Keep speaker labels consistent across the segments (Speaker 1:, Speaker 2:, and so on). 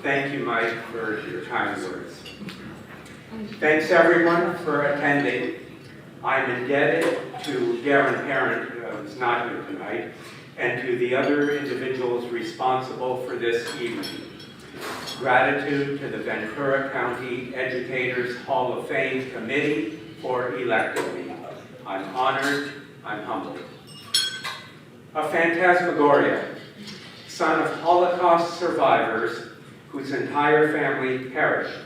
Speaker 1: Thank you, Mike, for your kind words. Thanks, everyone, for attending. I'm indebted to Darren Parent, who's not here tonight, and to the other individuals responsible for this evening. Gratitude to the Ventura County Educators Hall of Fame Committee for electing me. I'm honored, I'm humbled. A phantasmagoria, son of Holocaust survivors whose entire family perished.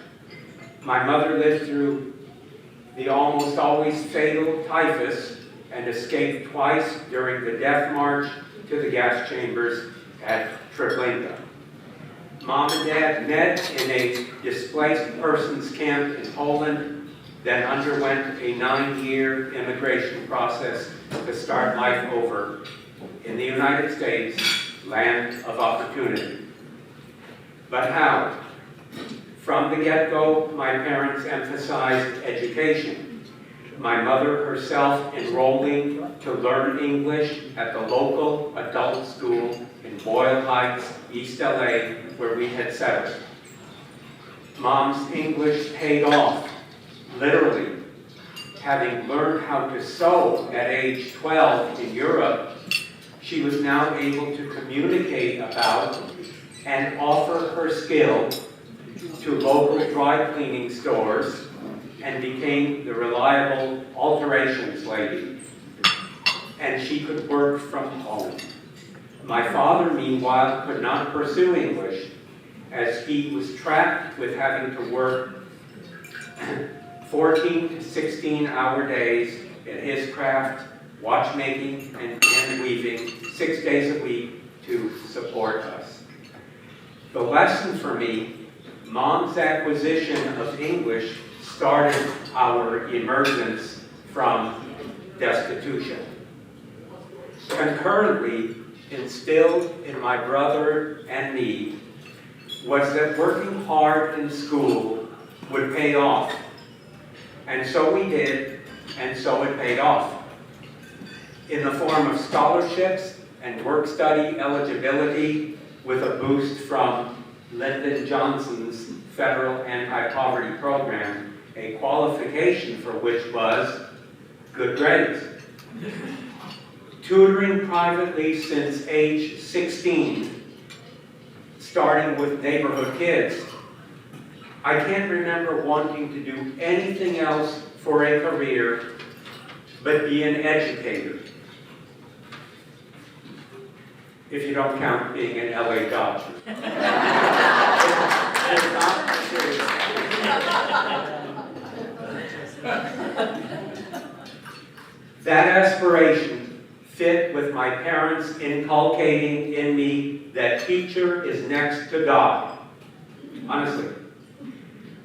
Speaker 1: My mother lived through the almost always fatal typhus and escaped twice during the death march to the gas chambers at Treblinka. Mom and Dad met in a displaced persons camp in Poland, then underwent a 9-year immigration process to start life over in the United States, land of opportunity. But how? From the get-go, my parents emphasized education. My mother herself enrolling to learn English at the local adult school in Boyle Heights, East LA, where we had settled. Mom's English paid off, literally. Having learned how to sew at age 12 in Europe, she was now able to communicate about and offer her skill to local dry cleaning stores and became the reliable alterations lady. And she could work from home. My father, meanwhile, could not pursue English as he was trapped with having to work 14 to 16-hour days in his craft, watchmaking and weaving, 6 days a week to support us. The lesson for me, Mom's acquisition of English started our emergence from destitution. Concurrently, instilled in my brother and me was that working hard in school would pay off. And so we did, and so it paid off. In the form of scholarships and work-study eligibility with a boost from Lyndon Johnson's federal anti-poverty program, a qualification for which was good grades. Tutoring privately since age 16, starting with neighborhood kids. I can't remember wanting to do anything else for a career but be an educator. If you don't count being an LA Dodger. It's not serious. That aspiration fit with my parents inculcating in me that teacher is next to God. Honestly.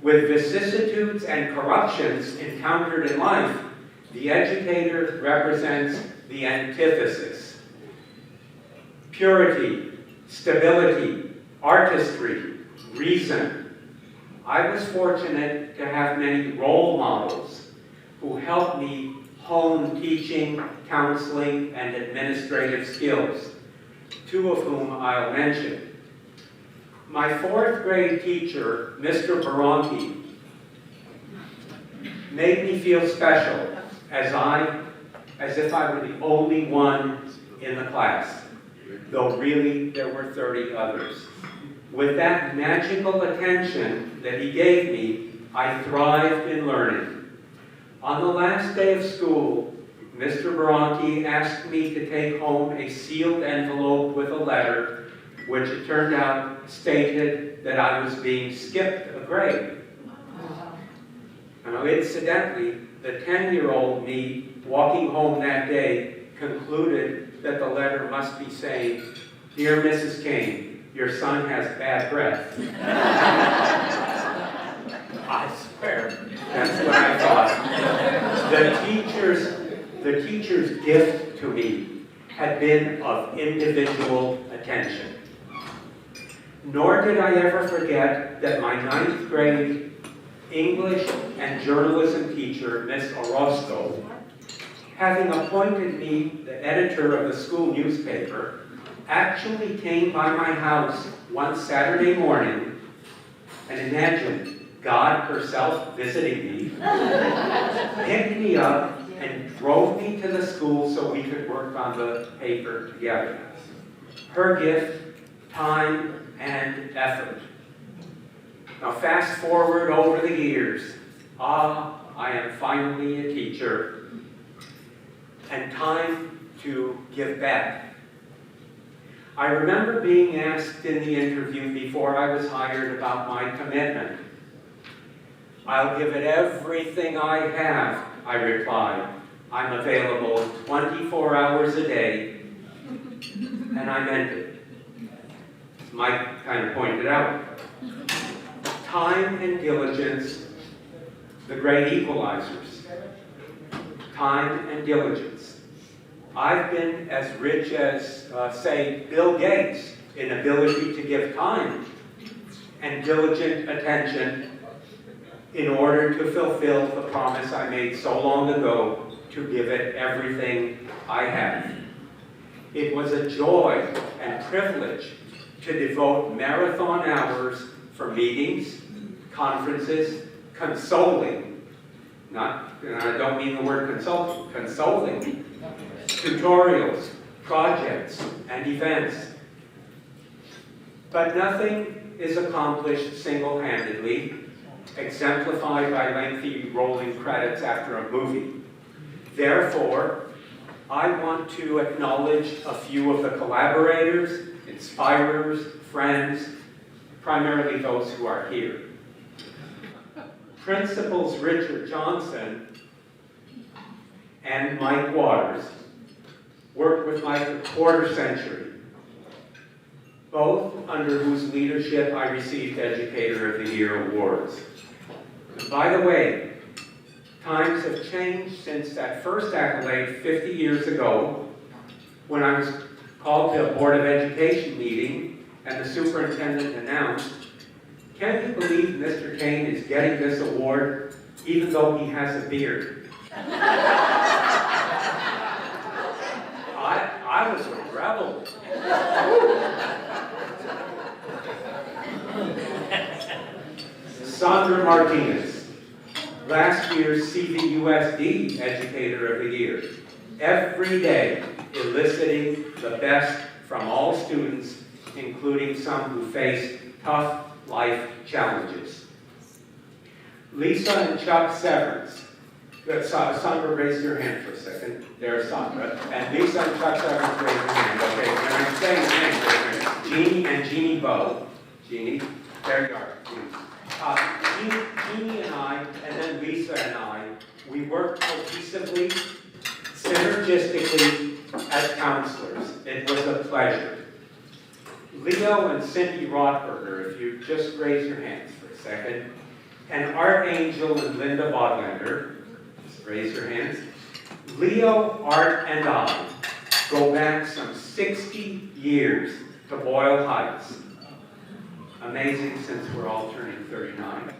Speaker 1: With vicissitudes and corruptions encountered in life, the educator represents the antithesis. Purity, stability, artistry, reason. I was fortunate to have many role models who helped me hone teaching, counseling, and administrative skills, 2 of whom I'll mention. My 4th grade teacher, Mr. Baranki, made me feel special as if I were the only one in the class, though really there were 30 others. With that magical attention that he gave me, I thrived in learning. On the last day of school, Mr. Baranki asked me to take home a sealed envelope with a letter, which it turned out stated that I was being skipped a grade. Now, incidentally, the 10-year-old me walking home that day concluded that the letter must be saying, "Dear Mrs. Kane, your son has bad breath." I swear, that's what I thought. The teacher's gift to me had been of individual attention. Nor did I ever forget that my 9th grade English and journalism teacher, Miss Orozco, having appointed me the editor of the school newspaper, actually came by my house one Saturday morning And imagine God herself visiting me, picked me up, and drove me to the school so we could work on the paper together. Her gift, time, and effort. Now fast forward over the years. I am finally a teacher, and time to give back. I remember being asked in the interview before I was hired about my commitment. I'll give it everything I have, I replied. I'm available 24 hours a day, and I meant it. As Mike kind of pointed out, time and diligence, the great equalizers. Time and diligence. I've been as rich as, say, Bill Gates in ability to give time and diligent attention in order to fulfill the promise I made so long ago to give it everything I have. It was a joy and privilege to devote marathon hours for meetings, conferences, consoling, I don't mean the word consulting, consoling, tutorials, projects, and events. But nothing is accomplished single-handedly, exemplified by lengthy rolling credits after a movie. Therefore, I want to acknowledge a few of the collaborators, inspirers, friends, primarily those who are here. Principals Richard Johnson and Mike Waters worked with Mike a quarter century, both under whose leadership I received Educator of the Year awards. And by the way, times have changed since that first accolade 50 years ago when I was called to a Board of Education meeting and the superintendent announced, "Can you believe Mr. Kane is getting this award even though he has a beard?" I was a rebel. Sandra Martinez, last year's CVUSD Educator of the Year, every day eliciting the best from all students, including some who face tough life challenges. Lisa and Chuck Severance. Sandra, raise your hand for a second. There's Sandra. And Lisa and Chuck Severance, raise your hand. Okay, when I'm saying names, Jeannie and Jeannie Bowe. Jeannie, there you are. Jeannie and I, and then Lisa and I, we work cohesively, synergistically as counselors. It was a pleasure. Leo and Cindy Rothberger, if you just raise your hands for a second, and Art Angel and Linda Bodlander, just raise your hands. Leo, Art, and I go back some 60 years to Boyle Heights. Amazing since we're all turning 39.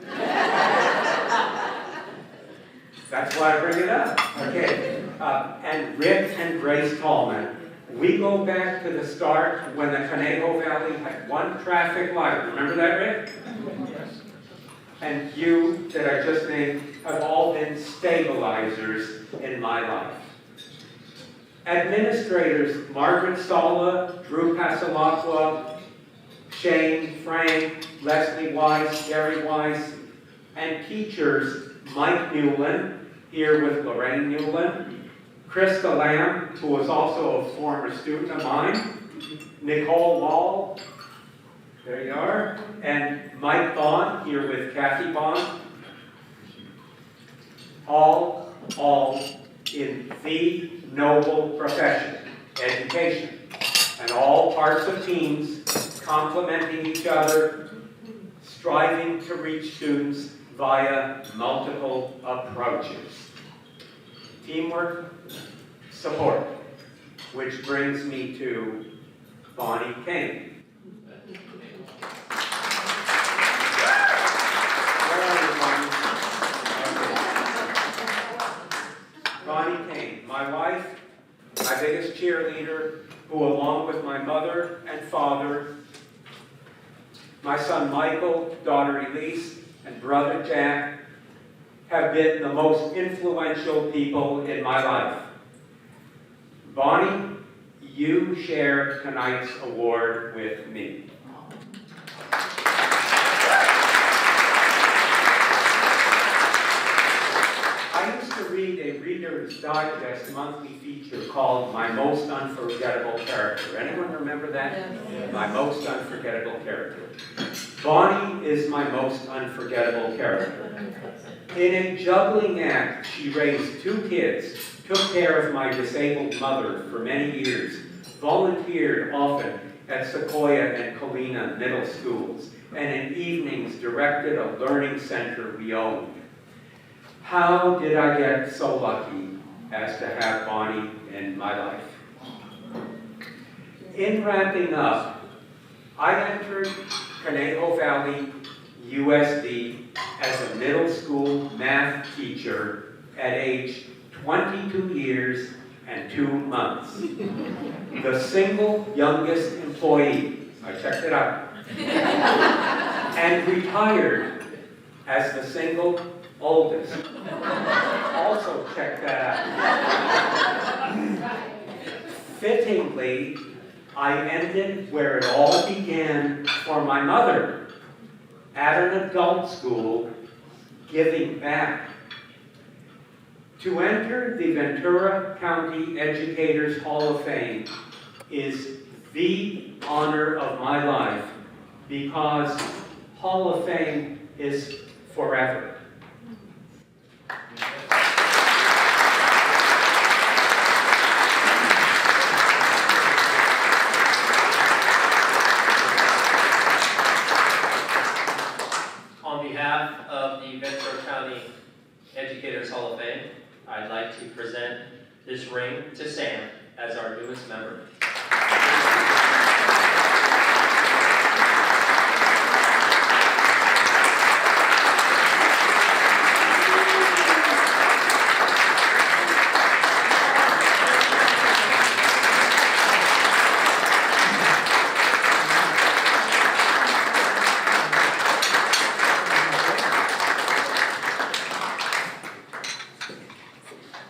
Speaker 1: That's why I bring it up. Okay. And Rick and Grace Tallman. We go back to the start when the Conejo Valley had one traffic light. Remember that, Rick? Yes. And you that I just named have all been stabilizers in my life. Administrators Margaret Sala, Drew Pasalacqua, Shane, Frank, Leslie Weiss, Gary Weiss, and teachers Mike Newland, here with Lorraine Newland, Krista Lamb, who was also a former student of mine, Nicole Wall, there you are, and Mike Bond, here with Kathy Bond, all in the noble profession, education, and all parts of teams complementing each other, striving to reach students via multiple approaches. Teamwork, support, which brings me to Bonnie Kane. Bonnie Kane, my wife, my biggest cheerleader, who along with my mother and father my son Michael, daughter Elise, and brother Jack have been the most influential people in my life. Bonnie, you share tonight's award with me. I used to read a Reader's Digest monthly feature called My Most Unforgettable Character. Anyone remember that? Yes. My Most Unforgettable Character. Bonnie is my most unforgettable character. In a juggling act, she raised 2 kids, took care of my disabled mother for many years, volunteered often at Sequoia and Colina middle schools, and in evenings directed a learning center we owned. How did I get so lucky as to have Bonnie in my life? In wrapping up, I entered Conejo Valley USD as a middle school math teacher at age 22 years and 2 months. The single youngest employee, I checked it out, and retired as the single oldest. Also checked that out. Fittingly, I ended where it all began for my mother, at an adult school, giving back. To enter the Ventura County Educators Hall of Fame is the honor of my life because Hall of Fame is forever.
Speaker 2: On behalf of the Ventura County Educators Hall of Fame, I'd like to present this ring to Sam as our newest member.